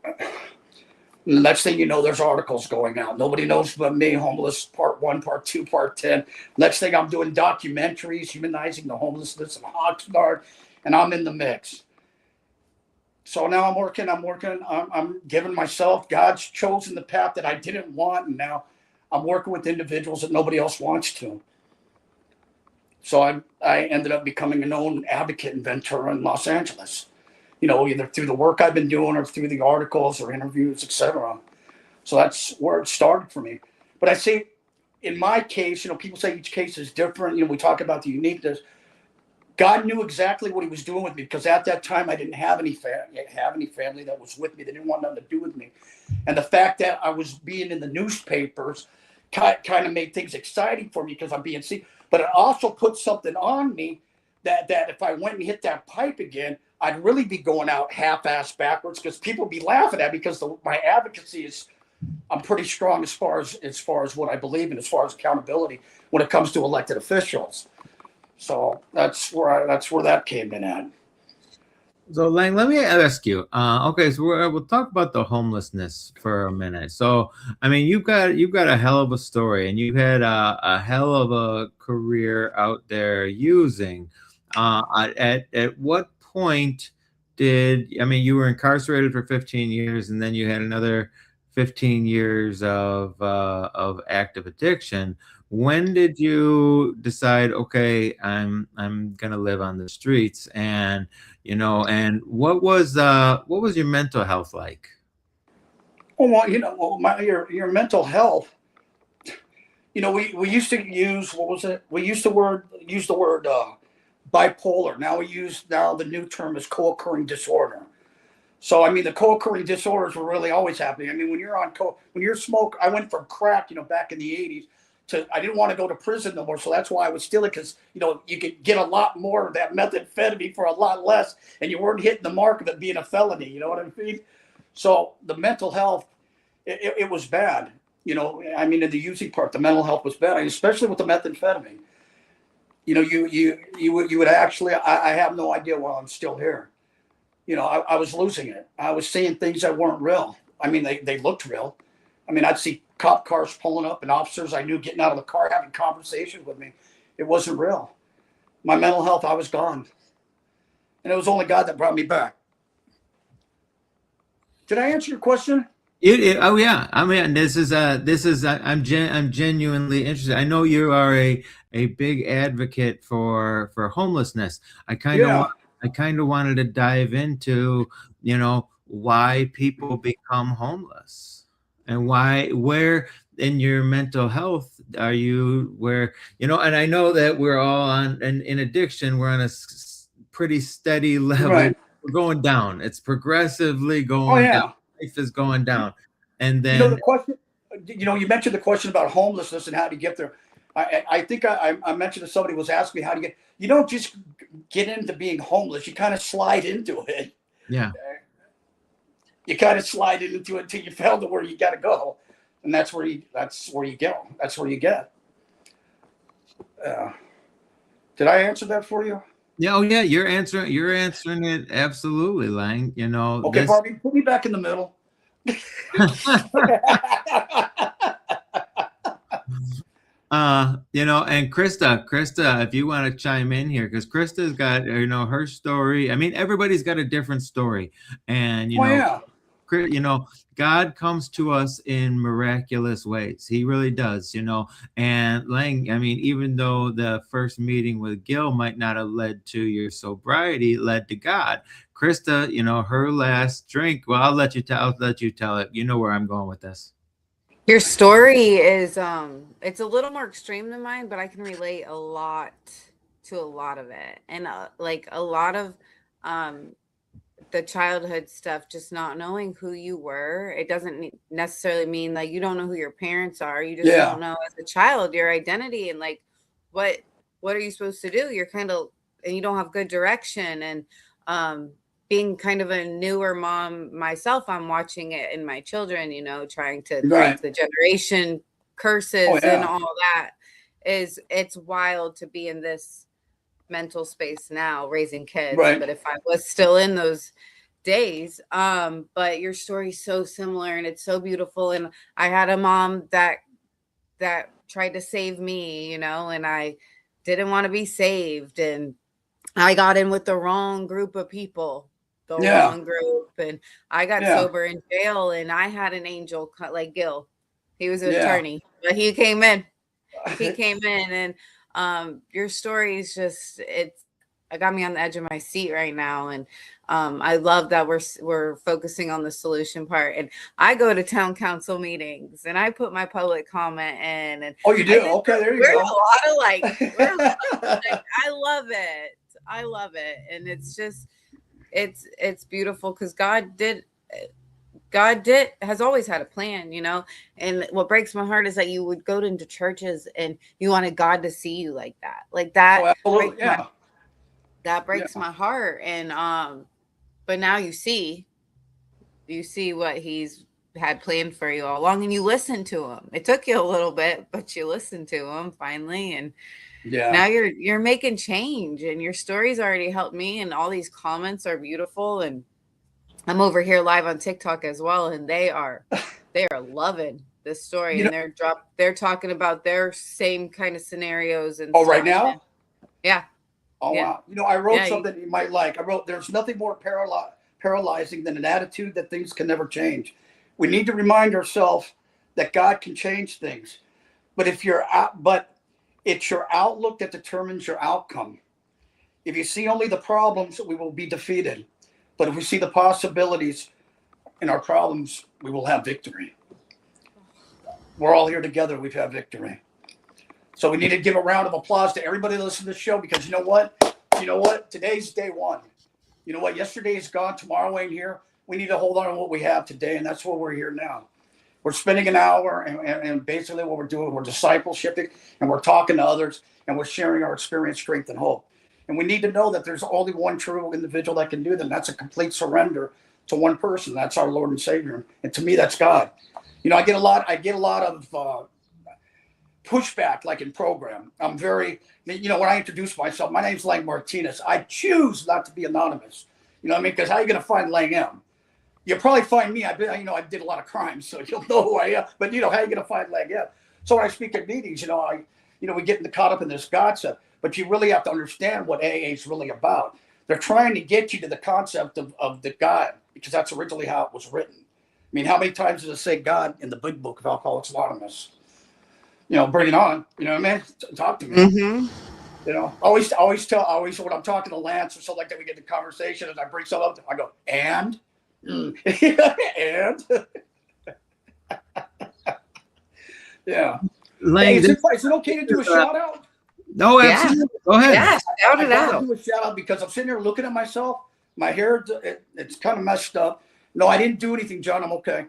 The next thing you know, there's articles going out. Nobody knows but me. Homeless Part 1, Part 2, Part 10. Next thing, I'm doing documentaries humanizing the homelessness in Oxnard, and I'm in the mix. So now I'm giving myself, God's chosen the path that I didn't want, and now I'm working with individuals that nobody else wants to. So I ended up becoming a known advocate in Ventura and Los Angeles, either through the work I've been doing or through the articles or interviews, etc. So that's where it started for me. But I say, in my case, people say each case is different. We talk about the uniqueness. God knew exactly what he was doing with me, because at that time I didn't have any family that was with me. They didn't want nothing to do with me. And the fact that I was being in the newspapers kind of made things exciting for me, because I'm being seen. But it also put something on me that if I went and hit that pipe again, I'd really be going out half-assed backwards, because people would be laughing at me, because my advocacy is, I'm pretty strong as far as what I believe in, as far as accountability when it comes to elected officials. So that's where that came in at. So Lang, let me ask you. Okay, so we'll talk about the homelessness for a minute. So, I mean, you've got a hell of a story, and you've had a hell of a career out there using. At what point you were incarcerated for 15 years, and then you had another 15 years of active addiction. When did you decide, okay, I'm gonna live on the streets? And and what was your mental health like? Oh, well, your mental health. We used to use, what was it? We used to use the word bipolar. Now the new term is co-occurring disorder. So I mean, the co-occurring disorders were really always happening. I mean, when you're smoke, I went from crack, back in the 80s, to, I didn't want to go to prison no more. So that's why I was stealing, because you could get a lot more of that methamphetamine for a lot less, and you weren't hitting the mark of it being a felony. You know what I mean? So the mental health, it was bad. I mean, in the using part, the mental health was bad, especially with the methamphetamine. You would actually, I have no idea why I'm still here. I was losing it. I was seeing things that weren't real. I mean, they looked real. I mean, I'd see cop cars pulling up and officers I knew getting out of the car, having conversations with me. It wasn't real. My mental health, I was gone. And it was only God that brought me back. Did I answer your question? Oh yeah, I mean, I'm genuinely interested. I know you are a big advocate for homelessness. I kind of wanted to dive into why people become homeless, and where in your mental health are you, and I know that we're all in addiction, we're on a pretty steady level. Right. We're going down. It's progressively going down. Life is going down. And then the question, you mentioned the question about homelessness and how to get there. I think I mentioned that somebody was asking me how to get. You don't just get into being homeless. You kind of slide into it. Yeah. You kind of slide into it until you found to where you got to go, and that's where you go. That's where you get. Did I answer that for you? Yeah. Oh yeah. You're answering it absolutely, Lang. Okay, Barbie, put me back in the middle. And Krista, if you want to chime in here, because Krista's got her story. I mean, everybody's got a different story, and yeah. you know, God comes to us in miraculous ways. He really does, you know. And Lang, I mean, even though the first meeting with Gil might not have led to your sobriety, it led to God. Krista, you know, her last drink. Well, I'll let you tell it. You know where I'm going with this. Your story is it's a little more extreme than mine, but I can relate a lot to a lot of it. And like a lot of um the childhood stuff, just not knowing who you were. It doesn't necessarily mean like you don't know who your parents are. You just Yeah. don't know as a child your identity and like what what are you supposed to do? You're kind of and you don't have good direction and um being kind of a newer mom myself, I'm watching it in my children, you know, trying to Right. break the generation Oh curses and yeah. all that. Is it's wild to be in this mental space now raising kids, Right. but if I was still in those days, but your story's so similar and it's so beautiful. And I had a mom that tried to save me, you know, and I didn't want to be saved, and I got in with the wrong group of people, the Yeah. wrong group, and I got Yeah. sober in jail. And I had an angel like Gil, he was an Yeah. attorney, but he came in and your story is just it got me on the edge of my seat right now. And I love that we're focusing on the solution part. And I go to town council meetings and I put my public comment in, and Oh, you I do? think Okay, there you we're a go. lot of like I love it. I love it. And it's just it's beautiful because God has always had a plan, you know. And what breaks my heart is that you would go into churches and you wanted God to see you like that. Like Oh, that absolutely. Yeah. breaks Yeah. my heart. And but now you see what he's had planned for you all along, and you listen to him. It took you a little bit, but you listened to him finally, and Yeah. now you're making change. And your story's already helped me, and all these comments are beautiful. And I'm over here live on TikTok as well, and they are loving this story, You know, and they're talking about their same kind of scenarios and oh, right stuff. now? And yeah, Oh, yeah, wow. You know, I wrote yeah, something you might like. I wrote, there's nothing more paralyzing than an attitude that things can never change. We need to remind ourselves that God can change things. But but it's your outlook that determines your outcome. If you see only the problems, we will be defeated. But if we see the possibilities in our problems, we will have victory. We're all here together. We've had victory. So we need to give a round of applause to everybody that listens to the show, because you know what? You know what? Today's day one. You know what? Yesterday is gone. Tomorrow ain't here. We need to hold on to what we have today, and that's what we're here now. We're spending an hour, and basically what we're doing, we're discipleshiping, and we're talking to others, and we're sharing our experience, strength, and hope. And we need to know that there's only one true individual that can do that, and that's a complete surrender to one person. That's our Lord and Savior. And to me, that's God. You know, I get a lot of pushback, like in program. I'm very, you know, when I introduce myself, my name's Lang Martinez. I choose not to be anonymous. You know what I mean? Because how are you going to find Lang M? You'll probably find me. I did a lot of crimes, so you'll know who I am. But you know, how are you going to find Lang M? So when I speak at meetings, we get caught up in this God stuff. But you really have to understand what AA is really about. They're trying to get you to the concept of the God, because that's originally how it was written. I mean, how many times does it say God in the big book of Alcoholics Anonymous? You know, bring it on. You know what I mean? Talk to me. mm-hmm. You know, always when I'm talking to Lance or something like that, we get the conversation and I bring something up, I go, and? And? Yeah. Lang, Hey, is it okay to do a shout out? No, Yeah. absolutely. Go ahead. Yeah, shout I it gotta out. do a shout out because I'm sitting here looking at myself. My hair, it's kind of messed up. No, I didn't do anything, John. I'm okay.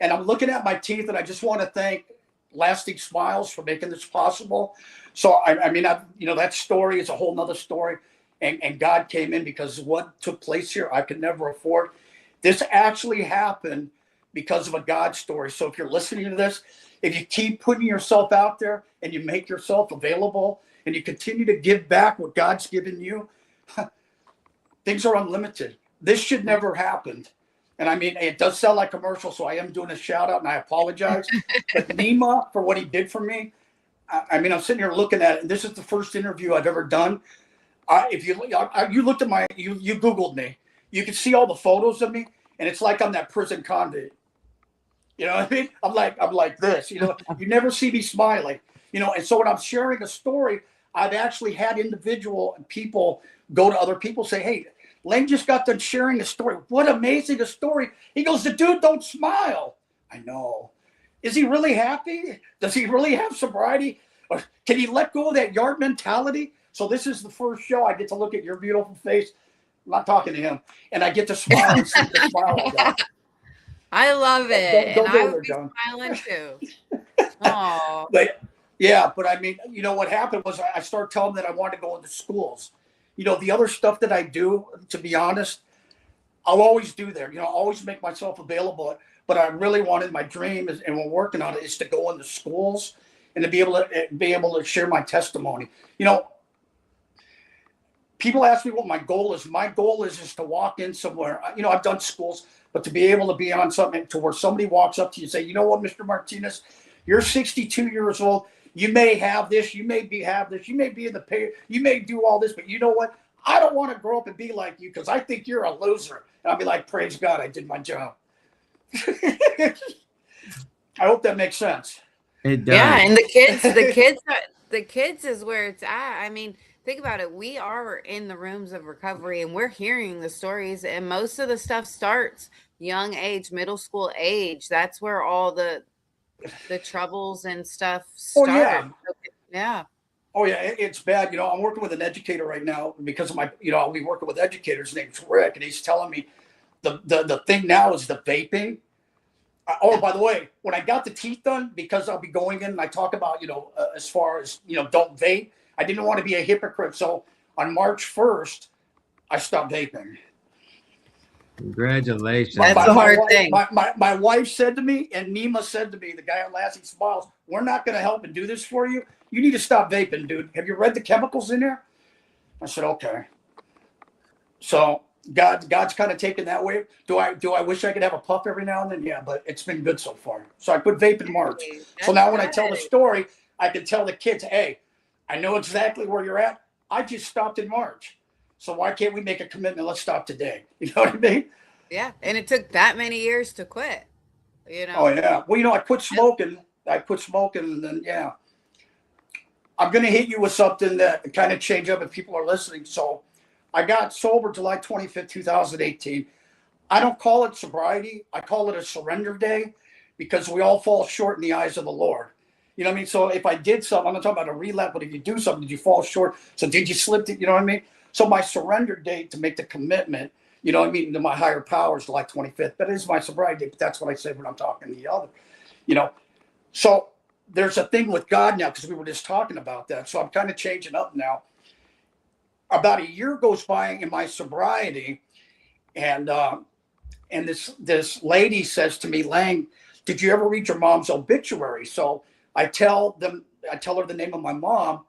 And I'm looking at my teeth, and I just want to thank Lasting Smiles for making this possible. So, that story is a whole nother story. And God came in, because what took place here, I could never afford. This actually happened because of a God story. So if you're listening to this, if you keep putting yourself out there and you make yourself available and you continue to give back what God's given you, things are unlimited. This should never happen. And I mean, it does sound like commercial, so I am doing a shout out and I apologize. But Nima, for what he did for me, I'm sitting here looking at it, and this is the first interview I've ever done. If you looked at you Googled me, you could see all the photos of me. and it's like I'm that prison convict. You know what I mean? I'm like this. You know, you never see me smiling. You know, and so when I'm sharing a story, I've actually had individual people go to other people say, "Hey, Lang just got done sharing a story. What amazing a story!" He goes, "The dude don't smile." I know. Is he really happy? Does he really have sobriety? Or can he let go of that yard mentality? So this is the first show I get to look at your beautiful face. I'm not talking to him, and I get to smile and see the smile of God. I love it. Don't And go I there, would be John. smiling too. Oh, But yeah, but I mean, you know what happened was I started telling them that I wanted to go into schools. You know, the other stuff that I do, to be honest, I'll always do there. You know, always make myself available. But I really wanted my dream, and we're working on it, is to go into schools and to be able to share my testimony. You know, people ask me what my goal is. My goal is to walk in somewhere. You know, I've done schools, but to be able to be on something to where somebody walks up to you and say, "You know what, Mr. Martinez, you're 62 years old. You may have this. You may have this. You may be in the pay. You may do all this, but you know what? I don't want to grow up and be like you because I think you're a loser." And I'll be like, "Praise God, I did my job." I hope that makes sense. It does. yeah. And the kids is where it's at. I mean, think about it. We are in the rooms of recovery and we're hearing the stories, and most of the stuff starts young age, middle school age. That's where all the troubles and stuff Oh start. yeah. Yeah. Oh yeah, it's bad. You know, I'm working with an educator right now because of my. You know, I'll be working with educators. His name's Rick, and he's telling me the thing now is the vaping. Oh, by the way, when I got the teeth done, because I'll be going in and I talk about, you know, as far as, you know, don't vape. I didn't want to be a hypocrite, so on March 1st, I stopped vaping. Congratulations. That's the hard thing. My wife said to me, and Nima said to me, the guy at Lassie Smiles, "We're not going to help and do this for you. You need to stop vaping, dude. Have you read the chemicals in there?" I said, "Okay." So God's kind of taken that way. Do I wish I could have a puff every now and then? Yeah, but it's been good so far. So I quit vaping in March. So now when I tell the story, I can tell the kids, "Hey, I know exactly where you're at. I just stopped in March. So why can't we make a commitment? Let's stop today." You know what I mean? Yeah. And it took that many years to quit, you know? Oh yeah. Well, you know, I quit smoking. And then yeah. I'm gonna hit you with something that kind of change up if people are listening. So I got sober July 25th, 2018. I don't call it sobriety. I call it a surrender day because we all fall short in the eyes of the Lord. You know what I mean? So if I did something, I'm not talking about a relapse, but if you do something, did you fall short? So did you slip it? You know what I mean? So my surrender date to make the commitment, you know what I mean, to my higher powers, July 25th. But it is my sobriety date, but that's what I say when I'm talking to the other, you know. So there's a thing with God now because we were just talking about that. So I'm kind of changing up now. About a year goes by in my sobriety, and this lady says to me, "Lang, did you ever read your mom's obituary?" So I tell her the name of my mom,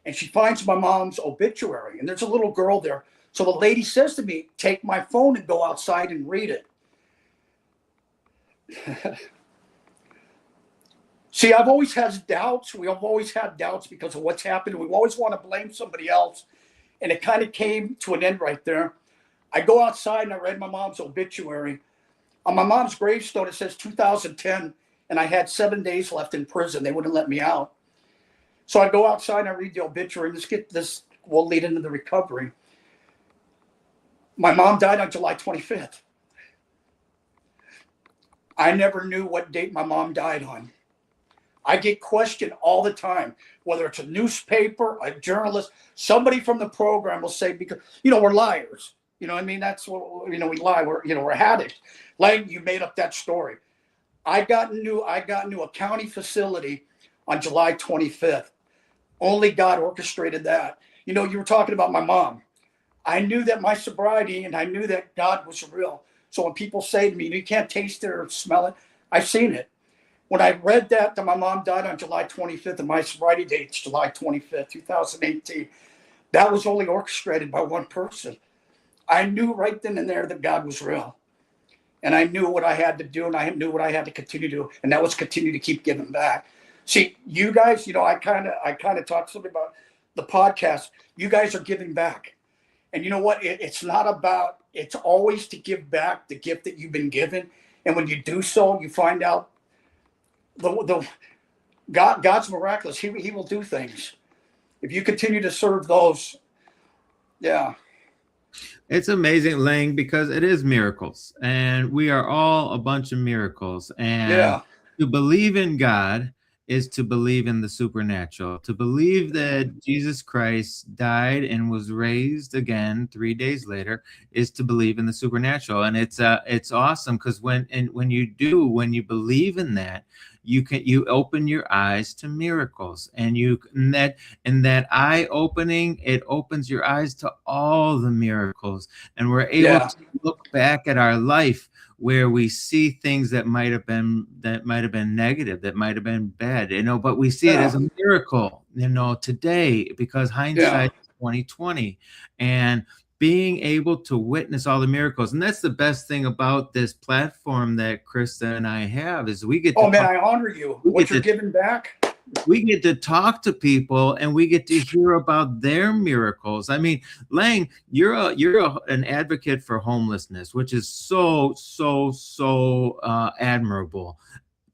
and she finds my mom's obituary, and there's a little girl there. So the lady says to me, "Take my phone and go outside and read it." See, I've always had doubts. We have always had doubts because of what's happened. We always want to blame somebody else. And it kind of came to an end right there. I go outside and I read my mom's obituary. On my mom's gravestone, it says 2010, and I had 7 days left in prison. They wouldn't let me out. So I go outside and I read the obituary, and this will lead into the recovery. My mom died on July 25th. I never knew what date my mom died on. I get questioned all the time, whether it's a newspaper, a journalist, somebody from the program will say, because, you know, we're liars. You know what I mean? That's what, you know, we lie. We're addicts. Lang, you made up that story. I got into a county facility on July 25th. Only God orchestrated that. You know, you were talking about my mom. I knew that my sobriety, and I knew that God was real. So when people say to me, "You can't taste it or smell it," I've seen it. When I read that my mom died on July 25th, and my sobriety date's July 25th, 2018, that was only orchestrated by one person. I knew right then and there that God was real. And I knew what I had to do, and I knew what I had to continue to do, and that was continue to keep giving back. See, you guys, you know, I kind of talked to somebody about the podcast. You guys are giving back. And you know what? It's not about it's always to give back the gift that you've been given. And when you do so, you find out the God's miraculous. He will do things if you continue to serve those. Yeah. It's amazing, Lang, because it is miracles, and we are all a bunch of miracles. And Yeah. to believe in God is to believe in the supernatural. To believe that Jesus Christ died and was raised again 3 days later is to believe in the supernatural. And it's awesome because when you believe in that, you open your eyes to miracles, and that eye opening, it opens your eyes to all the miracles, and we're able Yeah. to look back at our life where we see things that might have been negative, that might have been bad, but we see it Yeah. as a miracle, today, because Yeah. hindsight is 2020. And being able to witness all the miracles, and that's the best thing about this platform that Krista and I have, is we get to Oh man, talk, I honor you. we What get you're to giving back. we get to talk to people, and we get to hear about their miracles. I mean, Lang, an advocate for homelessness, which is so admirable.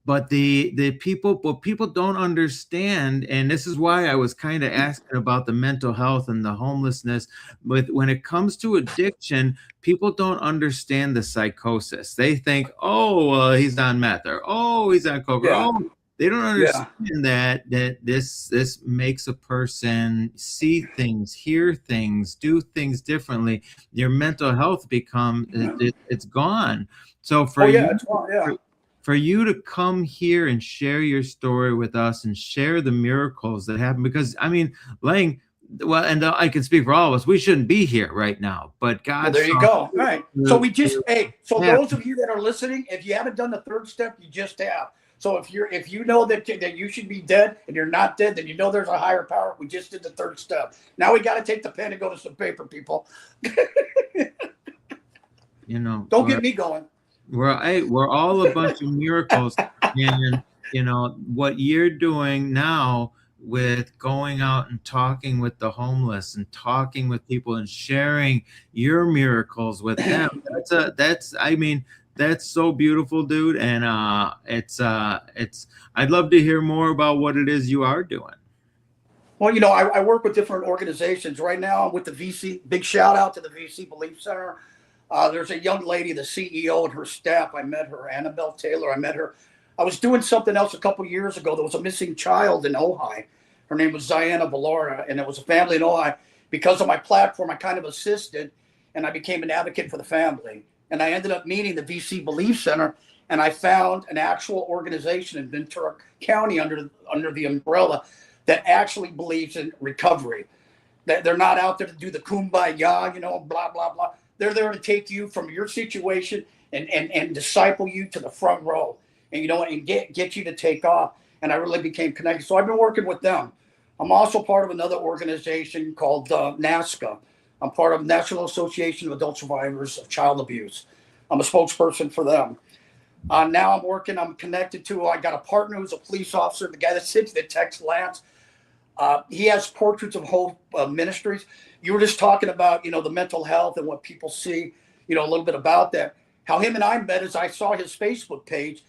But what people don't understand, and this is why I was kind of asking about the mental health and the homelessness, when it comes to addiction, people don't understand the psychosis. They think, oh, well, he's on meth, or oh, he's on coke, or Yeah. oh, they don't Yeah. understand that this makes a person see things, hear things, do things differently. Your mental health it's gone. So Oh yeah. It's yeah. for you to come here and share your story with us and share the miracles that happen, because I mean, Lang, well, and I can speak for all of us, we shouldn't be here right now, but Well, God there you saw go. All right. So we just, hey, so Yeah. those of you that are listening, if you haven't done the third step, you just have. So if you know that you should be dead and you're not dead, then you know there's a higher power. We just did the third step. Now we got to take the pen and go to some paper, people. Don't get me going. We're all a bunch of miracles. And what you're doing now with going out and talking with the homeless and talking with people and sharing your miracles with them, that's so beautiful, dude. And it's I'd love to hear more about what it is you are doing. Well, I work with different organizations. Right now, I'm with the VC. Big shout out to the VC Belief Center. There's a young lady, the CEO, and her staff. I met her, Annabelle Taylor. I met her. I was doing something else a couple years ago. There was a missing child in Ojai. Her name was Ziana Valora, and it was a family in Ojai. Because of my platform, I kind of assisted, and I became an advocate for the family. And I ended up meeting the VC Belief Center, and I found an actual organization in Ventura County under the umbrella that actually believes in recovery. That they're not out there to do the kumbaya, blah, blah, blah. They're there to take you from your situation and disciple you to the front row, and get you to take off. And I really became connected. So I've been working with them. I'm also part of another organization called NASCA. I'm part of National Association of Adult Survivors of Child Abuse. I'm a spokesperson for them. Now I'm connected to, I got a partner who's a police officer, the guy that sits that texts Lance. He has Portraits of Hope Ministries. You were just talking about, the mental health and what people see, a little bit about that. How him and I met is I saw his Facebook page,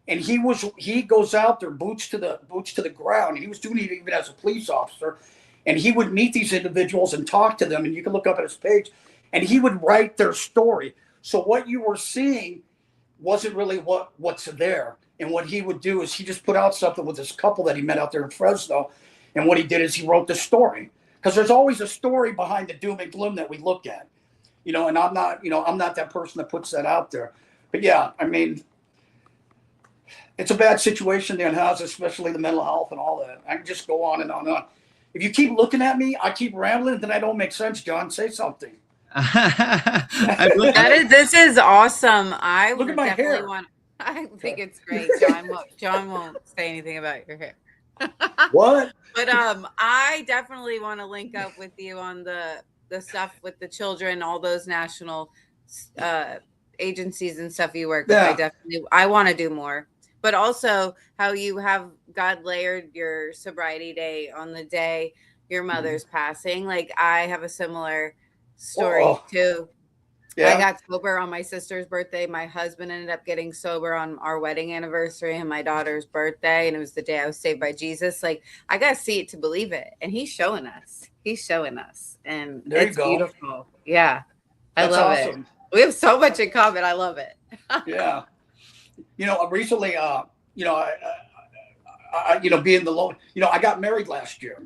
and he goes out there, boots to the ground. And he was doing it even as a police officer, and he would meet these individuals and talk to them. And you can look up at his page, and he would write their story. So what you were seeing wasn't really what's there. And what he would do is he just put out something with this couple that he met out there in Fresno. And what he did is he wrote the story, because there's always a story behind the doom and gloom that we look at, and I'm not that person that puts that out there. But yeah, I mean, it's a bad situation there in house, especially the mental health and all that. I can just go on and on and on. If you keep looking at me, I keep rambling, then I don't make sense, John. Say something. This is awesome. I Look would at my definitely hair. I think it's great. John won't say anything about your hair. What? But I definitely want to link up with you on the stuff with the children, all those national agencies and stuff you work with. Yeah. I want to do more. But also how you have God layered your sobriety day on the day your mother's passing. Like I have a similar story too. Yeah. I got sober on my sister's birthday. My husband ended up getting sober on our wedding anniversary and my daughter's birthday. And it was the day I was saved by Jesus. Like, I got to see it to believe it. And he's showing us. He's showing us. And There you it's go. beautiful. Yeah. I That's love awesome. it. We have so much in common. I love it. Yeah. Recently, being the low, I got married last year.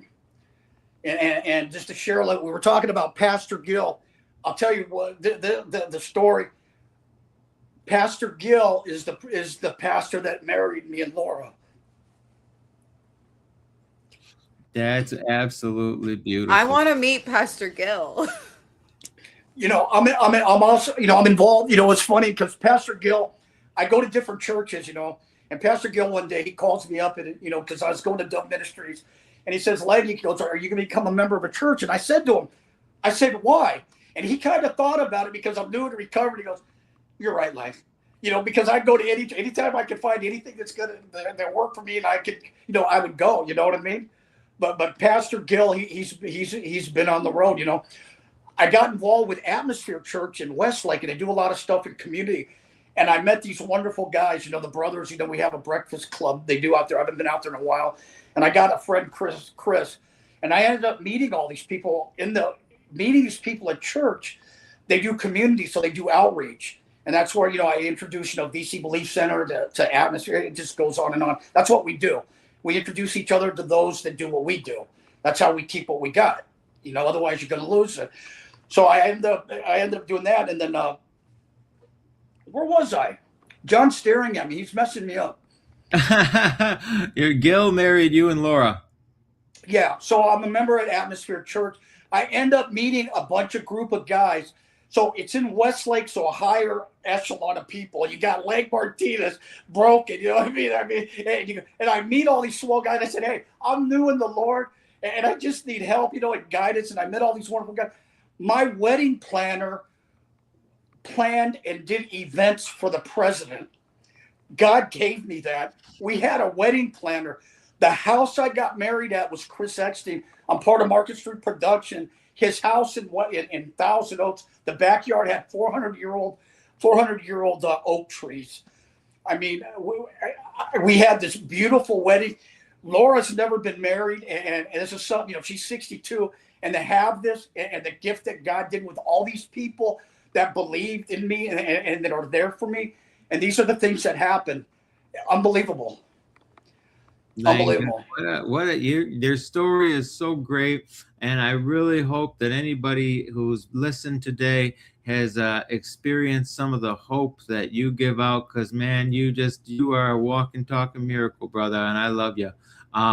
And just to share, like we were talking about Pastor Gill, I'll tell you what the story. Pastor Gill is the pastor that married me and Laura. That's absolutely beautiful. I want to meet Pastor Gill. I'm also, I'm involved. It's funny because Pastor Gill, I go to different churches, and Pastor Gill one day he calls me up and because I was going to Dove Ministries, and he says, "Lady," he goes, "Are you going to become a member of a church?" And I said to him, "Why?" And he kind of thought about it because I'm new to recovery. He goes, "You're right, Lang." Because I go to anytime I can find anything that's gonna that work for me, and I could, I would go. You know what I mean? But Pastor Gill, he's been on the road. I got involved with Atmosphere Church in Westlake, and they do a lot of stuff in community. And I met these wonderful guys, the brothers. We have a breakfast club they do out there. I haven't been out there in a while. And I got a friend, Chris, and I ended up meeting all these people meeting these people at church. They do community, so they do outreach. And that's where, I introduce, VC Belief Center to Atmosphere. It just goes on and on. That's what we do. We introduce each other to those that do what we do. That's how we keep what we got. Otherwise you're going to lose it. So I ended up doing that. And then, where was I? John's staring at me. He's messing me up. Your Gil married you and Laura. Yeah. So I'm a member at Atmosphere Church. I end up meeting a group of guys. So it's in Westlake, so a higher echelon of people. You got Lang Martinez, broken, you know what I mean? And I meet all these swell guys. I said, "Hey, I'm new in the Lord, and I just need help, and guidance." And I met all these wonderful guys. My wedding planner planned and did events for the president. God gave me that. We had a wedding planner. The house I got married at was Chris Eckstein. I'm part of Market Street Production. His house in Thousand Oaks, the backyard had 400-year-old oak trees. I mean, we had this beautiful wedding. Laura's never been married, and this is something, she's 62, and to have this and the gift that God did with all these people that believed in me and that are there for me, and these are the things that happen. Unbelievable. Unbelievable. Their story is so great, and I really hope that anybody who's listened today has experienced some of the hope that you give out, because man, you are a walking, talking miracle, brother, and I love you.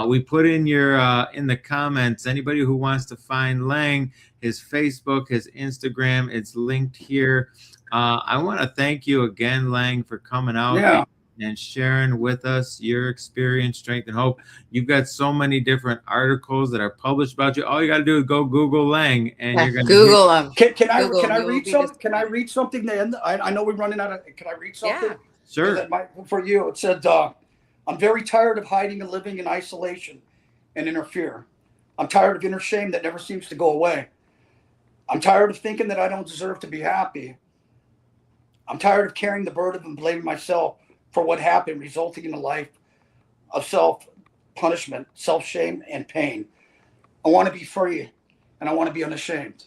We put in in the comments, anybody who wants to find Lang, his Facebook, his Instagram, it's linked here. I want to thank you again, Lang, for coming out and sharing with us your experience, strength, and hope. You've got so many different articles that are published about you. All you got to do is go Google Lang, and you're going to Google them. Can I read something? Can I read something? Then I know we're running out of. Can I read something? Yeah. Sure. For you, it said, "I'm very tired of hiding and living in isolation and inner fear. I'm tired of inner shame that never seems to go away. I'm tired of thinking that I don't deserve to be happy. I'm tired of carrying the burden and blaming myself for what happened, resulting in a life of self-punishment, self-shame, and pain. I want to be free, and I want to be unashamed."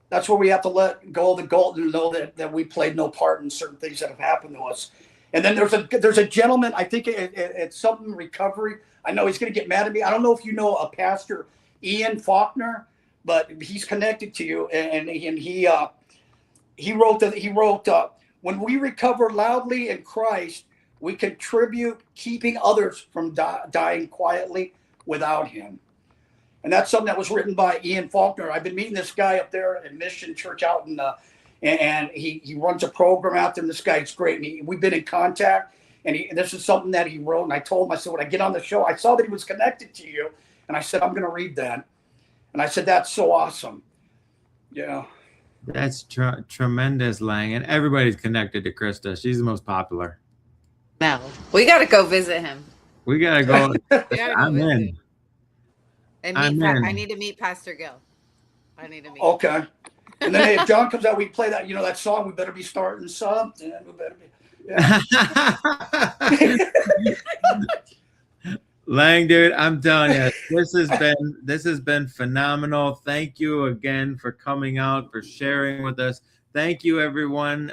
That's where we have to let go of the gold and know that we played no part in certain things that have happened to us. And then there's a gentleman, I think it's something recovery. I know he's going to get mad at me. I don't know if you know a pastor, Ian Faulkner, but he's connected to you, and he wrote, "When we recover loudly in Christ, we contribute keeping others from dying quietly without him." And that's something that was written by Ian Faulkner. I've been meeting this guy up there at Mission Church out in and he runs a program out there. And this guy's great. And we've been in contact. And this is something that he wrote. And I told him, I said, when I get on the show, I saw that he was connected to you. And I said, I'm going to read that. And I said, that's so awesome. Yeah. That's tremendous, Lang. And everybody's connected to Krista. She's the most popular. No, we got to go visit him. We got to go. I'm in. And I need to meet Pastor Gill. I need to meet him. Okay. And then hey, if John comes out, we play that, that song, we better be starting something. We better be. Yeah. Lang, dude, I'm telling you, this has been phenomenal. Thank you again for coming out, for sharing with us. Thank you, everyone,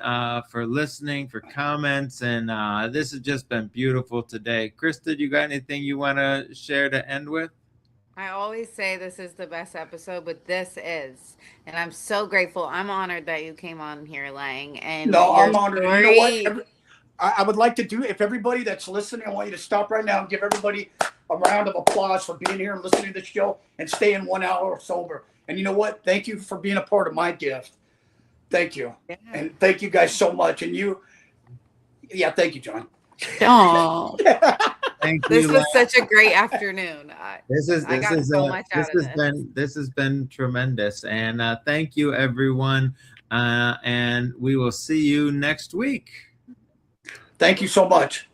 for listening, for comments, and this has just been beautiful today. Krista, you got anything you want to share to end with? I always say this is the best episode, but this is, and I'm so grateful. I'm honored that you came on here, Lang, and No, your I'm honored. And you know what? story. I would like to do, if everybody that's listening, I want you to stop right now and give everybody a round of applause for being here and listening to the show and staying 1 hour sober. And you know what? Thank you for being a part of my gift. Thank you. Yeah. And thank you guys so much. And thank you, John. Oh, Thank this you, was Lang. such a great afternoon. I got so much out of this. This has been tremendous, and thank you, everyone. And we will see you next week. Thank you so much.